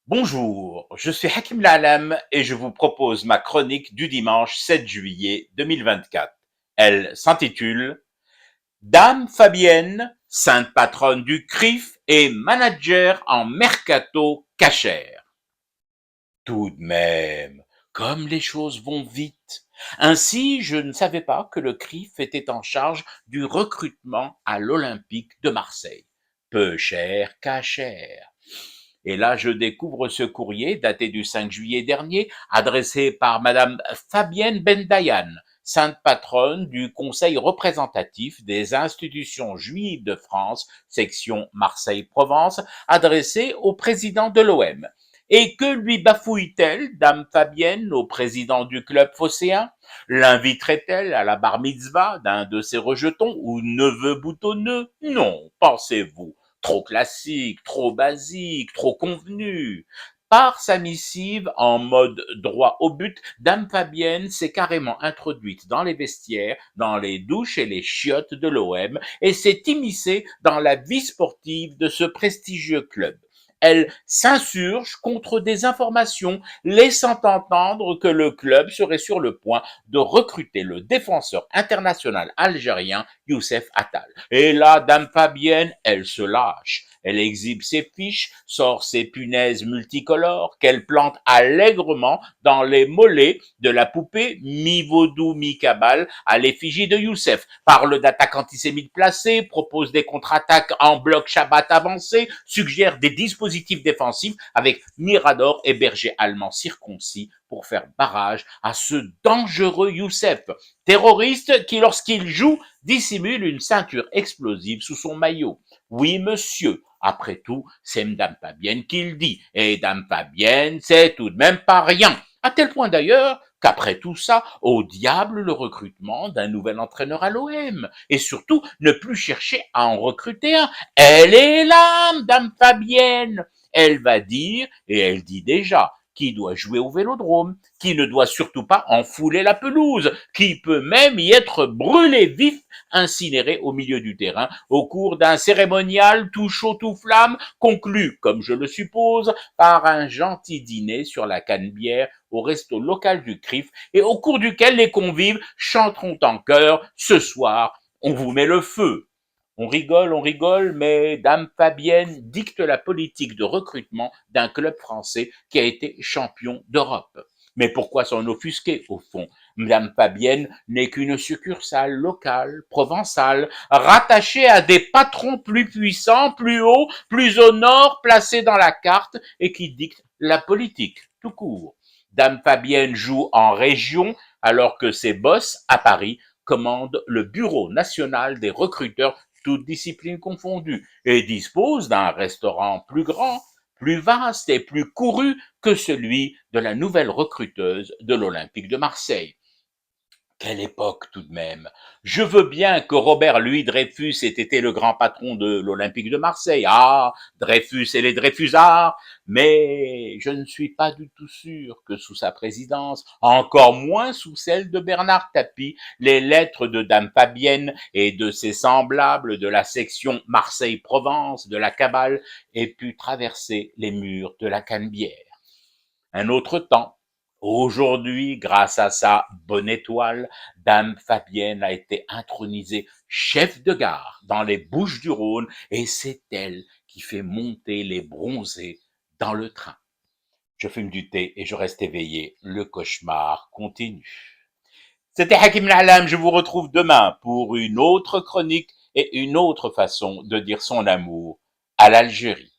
Bonjour, je suis Hakim La'alam et je vous propose ma chronique du dimanche 7 juillet 2024. Elle s'intitule Dame Fabienne, sainte patronne du CRIF et manager en mercato cachère. Tout de même, comme les choses vont vite. Ainsi, je ne savais pas que le CRIF était en charge du recrutement à l'Olympique de Marseille. Peu cher qu'à cher. Et là, je découvre ce courrier daté du 5 juillet dernier, adressé par Madame Fabienne Bendayan, sainte patronne du Conseil représentatif des institutions juives de France, section Marseille-Provence, adressé au président de l'OM. Et que lui bafouille-t-elle, Dame Fabienne, au président du club phocéen? L'inviterait-elle à la bar mitzvah d'un de ses rejetons ou neveu boutonneux? Non, pensez-vous. Trop classique, trop basique, trop convenu. Par sa missive en mode droit au but, Dame Fabienne s'est carrément introduite dans les vestiaires, dans les douches et les chiottes de l'OM et s'est immiscée dans la vie sportive de ce prestigieux club. Elle s'insurge contre des informations laissant entendre que le club serait sur le point de recruter le défenseur international algérien Youssef Attal. Et là, Dame Fabienne, elle se lâche. Elle exhibe ses fiches, sort ses punaises multicolores qu'elle plante allègrement dans les mollets de la poupée mi-vaudou mi-cabale à l'effigie de Youssef, parle d'attaques antisémites placées, propose des contre-attaques en bloc Shabbat avancé, suggère des dispositifs défensifs avec Mirador et berger allemand circoncis pour faire barrage à ce dangereux Youssef, terroriste qui, lorsqu'il joue, dissimule une ceinture explosive sous son maillot. Oui, monsieur, après tout, c'est Dame Fabienne qui le dit, et Dame Fabienne, c'est tout de même pas rien. À tel point d'ailleurs qu'après tout ça, au diable le recrutement d'un nouvel entraîneur à l'OM, et surtout ne plus chercher à en recruter un. Elle est là, Dame Fabienne. Elle va dire, et elle dit déjà, qui doit jouer au vélodrome, qui ne doit surtout pas enfouler la pelouse, qui peut même y être brûlé vif, incinéré au milieu du terrain, au cours d'un cérémonial tout chaud tout flamme, conclu, comme je le suppose, par un gentil dîner sur la Canebière au resto local du CRIF, et au cours duquel les convives chanteront en chœur « Ce soir, on vous met le feu ». On rigole, mais Dame Fabienne dicte la politique de recrutement d'un club français qui a été champion d'Europe. Mais pourquoi s'en offusquer, au fond? Madame Fabienne n'est qu'une succursale locale, provençale, rattachée à des patrons plus puissants, plus hauts, plus au nord, placés dans la carte et qui dictent la politique, tout court. Dame Fabienne joue en région alors que ses boss, à Paris, commandent le Bureau national des recruteurs toutes disciplines confondues, et dispose d'un restaurant plus grand, plus vaste et plus couru que celui de la nouvelle recruteuse de l'Olympique de Marseille. Quelle époque tout de même. Je veux bien que Robert Louis Dreyfus ait été le grand patron de l'Olympique de Marseille. Ah, Dreyfus et les Dreyfusards. Mais je ne suis pas du tout sûr que sous sa présidence, encore moins sous celle de Bernard Tapie, les lettres de Dame Fabienne et de ses semblables de la section Marseille-Provence de la Cabale aient pu traverser les murs de la Canebière. Un autre temps. Aujourd'hui, grâce à sa bonne étoile, Dame Fabienne a été intronisée chef de gare dans les Bouches-du-Rhône et c'est elle qui fait monter les bronzés dans le train. Je fume du thé et je reste éveillé. Le cauchemar continue. C'était Hakim La'alam. Je vous retrouve demain pour une autre chronique et une autre façon de dire son amour à l'Algérie.